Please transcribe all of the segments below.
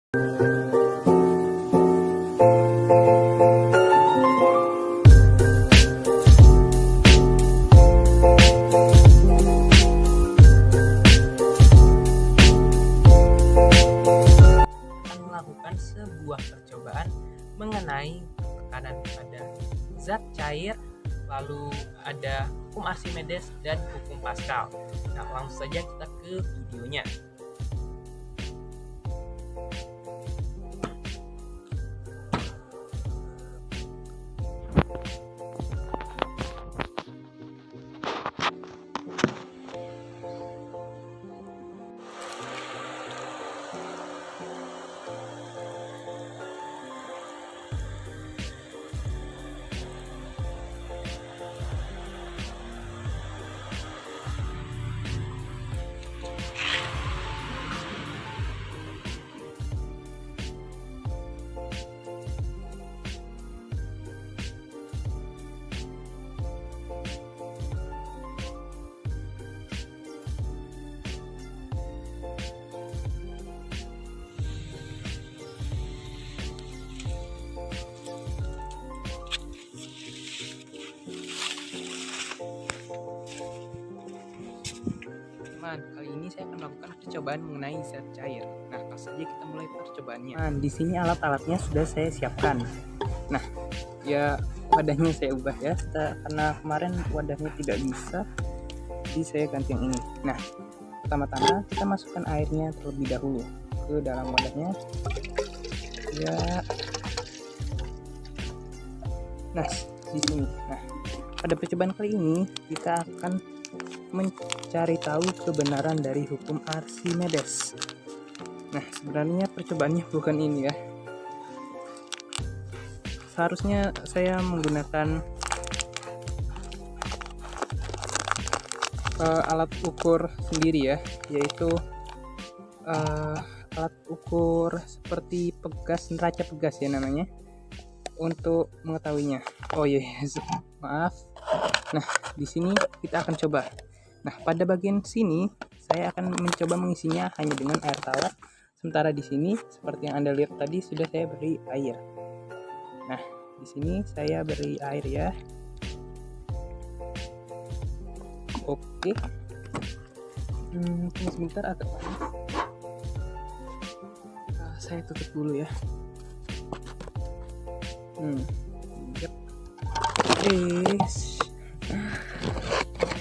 Melakukan sebuah percobaan mengenai tekanan pada zat cair, lalu ada hukum Archimedes dan hukum Pascal. Nah, langsung saja kita ke videonya. Kali ini saya akan melakukan percobaan mengenai zat cair. Nah, langsung saja kita mulai percobaannya. Nah, di sini alat-alatnya sudah saya siapkan. Nah, ya wadahnya saya ubah ya, karena kemarin wadahnya tidak bisa, jadi saya ganti yang ini. Nah, pertama-tama kita masukkan airnya terlebih dahulu ke dalam wadahnya. Ya. Nah, di sini. Nah, pada percobaan kali ini kita akan mencari tahu kebenaran dari hukum Archimedes. Nah, sebenarnya percobaannya bukan ini ya. Seharusnya saya menggunakan alat ukur sendiri ya, yaitu alat ukur seperti pegas, neraca pegas ya namanya, untuk mengetahuinya. Oh iya, maaf. Nah, di sini kita akan coba. Nah, pada bagian sini saya akan mencoba mengisinya hanya dengan air tawar. Sementara di sini seperti yang Anda lihat tadi sudah saya beri air. Nah, di sini saya beri air ya. Oke. Tunggu sebentar agak panas. Saya tutup dulu ya. Yep.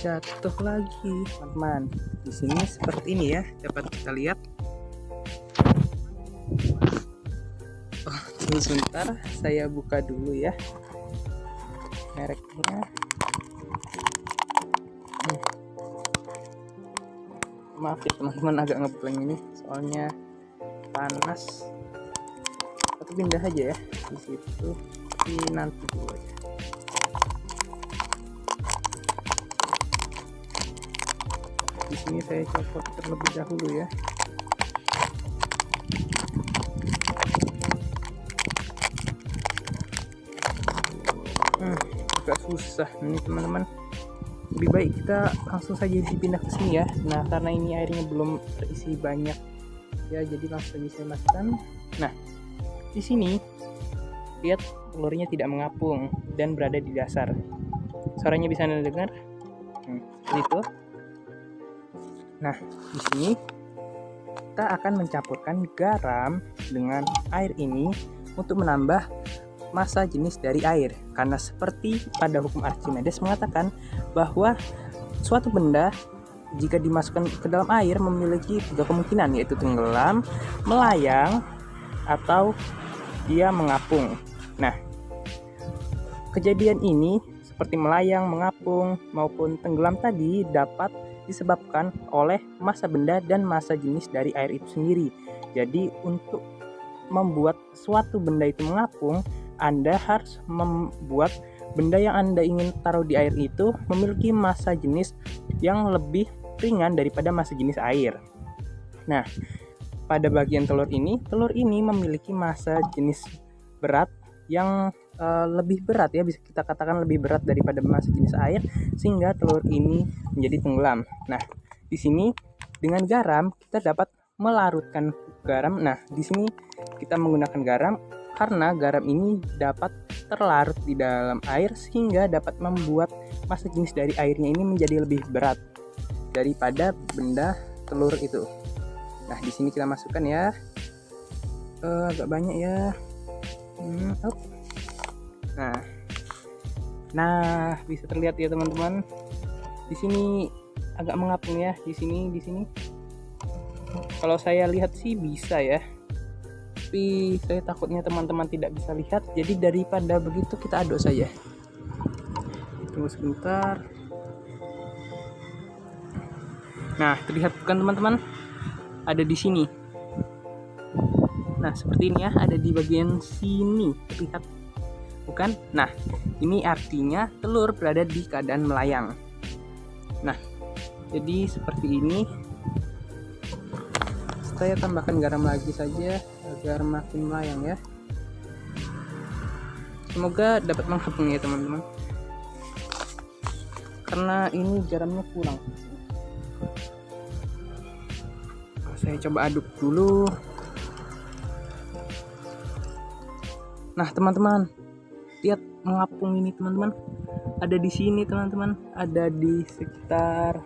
Jatuh lagi, teman-teman. Di sini seperti ini ya, dapat kita lihat. Tunggu sebentar, saya buka dulu ya mereknya. Maaf ya teman-teman, agak ngeblank ini, soalnya panas. Atau pindah aja ya di situ, tapi nanti dulu aja. Di sini saya copot terlebih dahulu ya. Agak susah nih teman-teman. Lebih baik kita langsung saja dipindah ke sini ya. Nah, karena ini airnya belum terisi banyak ya, jadi langsung saja saya masukkan. Nah, di sini lihat telurnya tidak mengapung dan berada di dasar. Suaranya bisa Anda dengar? Itu. Nah, di sini kita akan mencampurkan garam dengan air ini untuk menambah massa jenis dari air. Karena seperti pada hukum Archimedes mengatakan bahwa suatu benda jika dimasukkan ke dalam air memiliki 3 kemungkinan, yaitu tenggelam, melayang, atau dia mengapung. Nah, kejadian ini seperti melayang, mengapung, maupun tenggelam tadi dapat disebabkan oleh massa benda dan massa jenis dari air itu sendiri. Jadi untuk membuat suatu benda itu mengapung, Anda harus membuat benda yang Anda ingin taruh di air itu memiliki massa jenis yang lebih ringan daripada massa jenis air. Nah, pada bagian telur ini memiliki massa jenis berat yang lebih berat ya, bisa kita katakan lebih berat daripada massa jenis air, sehingga telur ini menjadi tenggelam. Nah, di sini dengan garam kita dapat melarutkan garam. Nah, di sini kita menggunakan garam karena garam ini dapat terlarut di dalam air sehingga dapat membuat massa jenis dari airnya ini menjadi lebih berat daripada benda telur itu. Nah, di sini kita masukkan ya. Agak banyak ya. Nah, bisa terlihat ya teman-teman. Di sini agak mengapung ya. Di sini. Kalau saya lihat sih bisa ya. Tapi saya takutnya teman-teman tidak bisa lihat. Jadi daripada begitu kita aduk saja. Tunggu sebentar. Nah, terlihat bukan teman-teman? Ada di sini. Nah, seperti ini ya, ada di bagian sini. Terlihat bukan? Nah, ini artinya telur berada di keadaan melayang. Nah, jadi seperti ini. Saya tambahkan garam lagi saja agar makin melayang ya. Semoga dapat mengapung ya teman-teman. Karena ini garamnya kurang. Saya coba aduk dulu. Nah, teman-teman, lihat mengapung ini teman-teman. Ada di sini teman-teman, ada di sekitar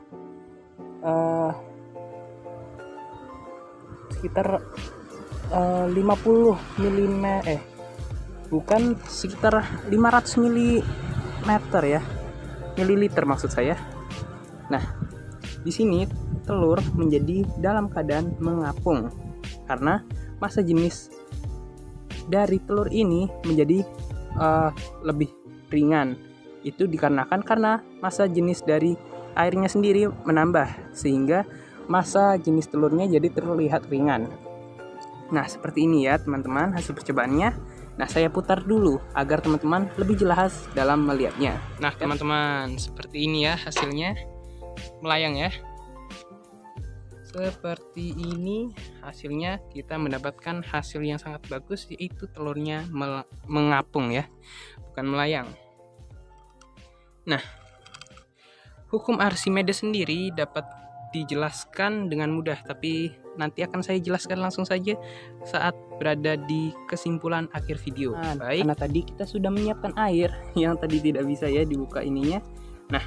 50 mm bukan, sekitar 500 mm ya. Mililiter maksud saya. Nah, di sini telur menjadi dalam keadaan mengapung karena massa jenis dari telur ini menjadi lebih ringan. Itu dikarenakan karena massa jenis dari airnya sendiri menambah sehingga massa jenis telurnya jadi terlihat ringan. Nah, seperti ini ya teman-teman hasil percobaannya. Nah, saya putar dulu agar teman-teman lebih jelas dalam melihatnya. Nah, teman-teman, seperti ini ya hasilnya. Melayang ya. Seperti ini hasilnya, kita mendapatkan hasil yang sangat bagus, yaitu telurnya mengapung ya, bukan melayang. Nah, hukum Archimedes sendiri dapat dijelaskan dengan mudah, tapi nanti akan saya jelaskan langsung saja saat berada di kesimpulan akhir video. Baik, karena tadi kita sudah menyiapkan air yang tadi tidak bisa ya dibuka ininya. Nah,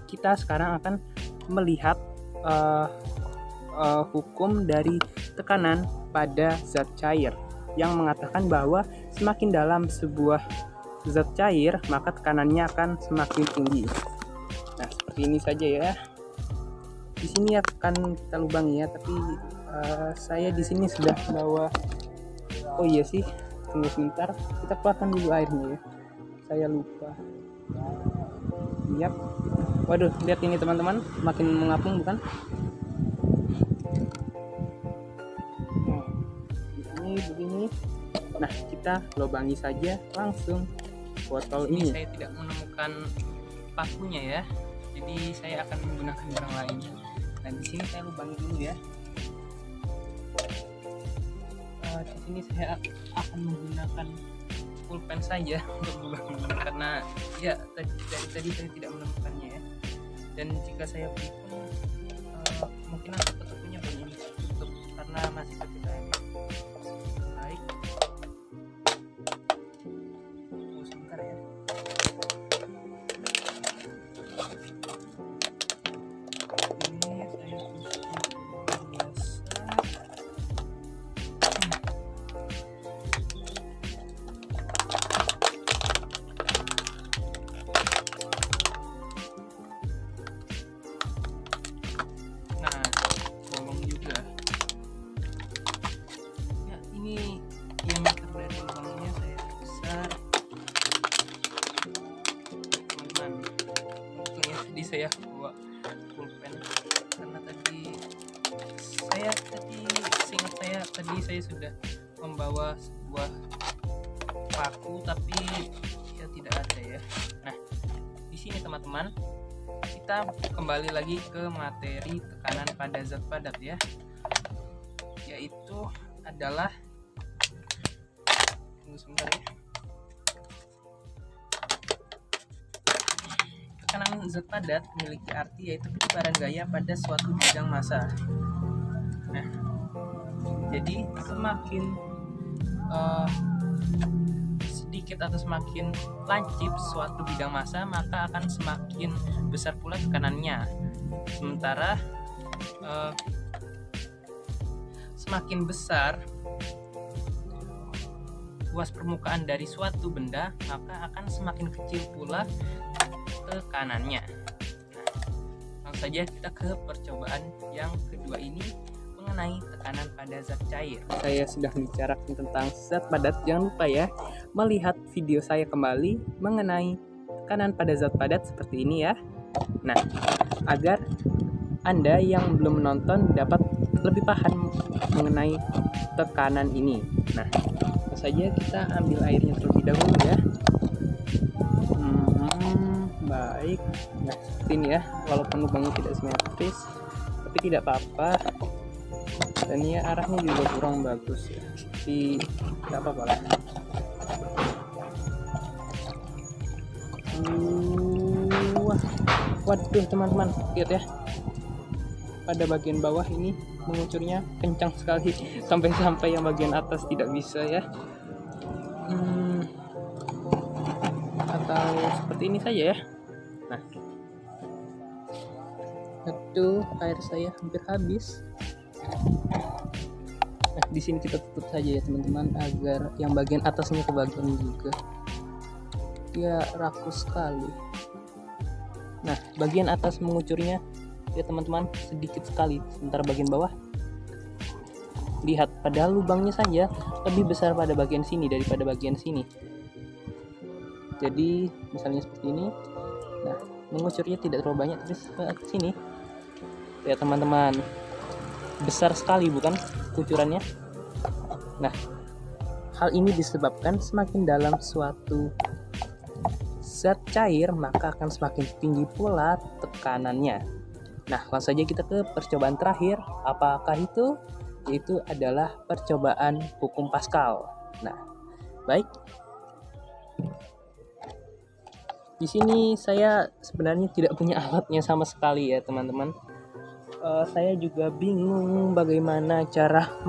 kita sekarang akan melihat hukum dari tekanan pada zat cair yang mengatakan bahwa semakin dalam sebuah zat cair maka tekanannya akan semakin tinggi. Nah, seperti ini saja ya. Di sini akan kita lubangi ya, tapi saya di sini sudah bawa. Oh iya sih, tunggu sebentar, kita keluarkan dulu airnya ya. Saya lupa. Yap. Waduh, lihat ini teman-teman, makin mengapung bukan? Begini. Nah, kita lubangi saja langsung botol ini. Saya tidak menemukan pakunya ya, jadi saya akan menggunakan barang lain. Nah, di sini saya lubangi dulu ya. Di sini saya akan menggunakan pulpen saja untuk lubang karena ya tadi saya tidak menemukannya ya. Dan jika saya beli pun kemungkinan toko-tokonya banyak tutup karena masih PPKM. Baik, tunggu sebentar ya. Ini saya biasa. Nah, bolong juga. Ya, ini diameter dari lubangnya saya besar. Teman-teman, untung ya tadi saya bawa pulpen karena seingat saya tadi saya sudah membawa sebuah paku tapi ya tidak ada ya. Nah, di sini teman-teman, kita kembali lagi ke materi tekanan pada zat padat ya, yaitu adalah, tunggu sebentar ya, tekanan zat padat memiliki arti yaitu penyebaran gaya pada suatu bidang massa. Nah, Jadi semakin sedikit atau semakin lancip suatu bidang massa, maka akan semakin besar pula tekanannya. Sementara semakin besar luas permukaan dari suatu benda, maka akan semakin kecil pula tekanannya. Nah, langsung saja kita ke percobaan yang kedua ini mengenai tekanan pada zat cair. Saya sudah membicarakan tentang zat padat, jangan lupa ya melihat video saya kembali mengenai tekanan pada zat padat seperti ini ya. Nah, agar Anda yang belum menonton dapat lebih paham mengenai tekanan ini. Nah, langsung saja kita ambil airnya terlebih dahulu ya. Baik, nah seperti ini ya, walaupun lubangnya tidak simetris tapi tidak apa-apa, dan ya arahnya juga kurang bagus ya, tapi tidak apa-apa lah. Waduh teman-teman, lihat ya, pada bagian bawah ini mengucurnya kencang sekali sampai yang bagian atas tidak bisa ya. Atau seperti ini saja ya. Nah, itu air saya hampir habis. Nah, di sini kita tutup saja ya teman-teman, agar yang bagian atasnya kebagian juga. Dia rakus sekali. Nah, bagian atas mengucurnya ya teman-teman sedikit sekali, sementara bagian bawah, lihat, padahal lubangnya saja lebih besar pada bagian sini daripada bagian sini. Jadi misalnya seperti ini, nah mengucurnya tidak terlalu banyak, tapi ke sini ya teman-teman, besar sekali bukan kucurannya. Nah, hal ini disebabkan semakin dalam suatu zat cair, maka akan semakin tinggi pula tekanannya. Nah, langsung saja kita ke percobaan terakhir. Apakah itu? Yaitu adalah percobaan hukum Pascal. Nah, baik. Di sini saya sebenarnya tidak punya alatnya sama sekali ya teman-teman. Saya juga bingung bagaimana cara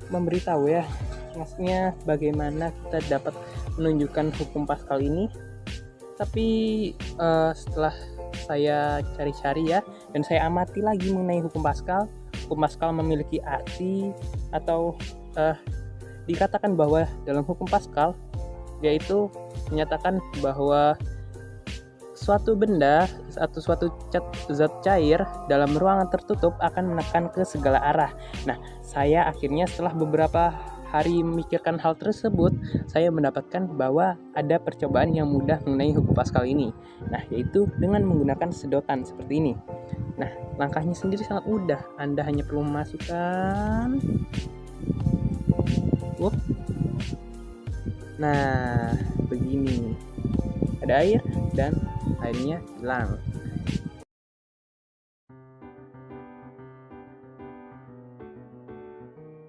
memberitahu ya, maksudnya bagaimana kita dapat menunjukkan hukum Pascal ini. Tapi setelah saya cari-cari ya, dan saya amati lagi mengenai hukum Pascal memiliki arti atau dikatakan bahwa dalam hukum Pascal yaitu menyatakan bahwa suatu benda atau suatu zat cair dalam ruangan tertutup akan menekan ke segala arah. Nah, saya akhirnya setelah beberapa hari memikirkan hal tersebut, saya mendapatkan bahwa ada percobaan yang mudah mengenai hukum Pascal ini. Nah, yaitu dengan menggunakan sedotan seperti ini. Nah, langkahnya sendiri sangat mudah. Anda hanya perlu memasukkan Nah, begini. Ada air dan airnya hilang.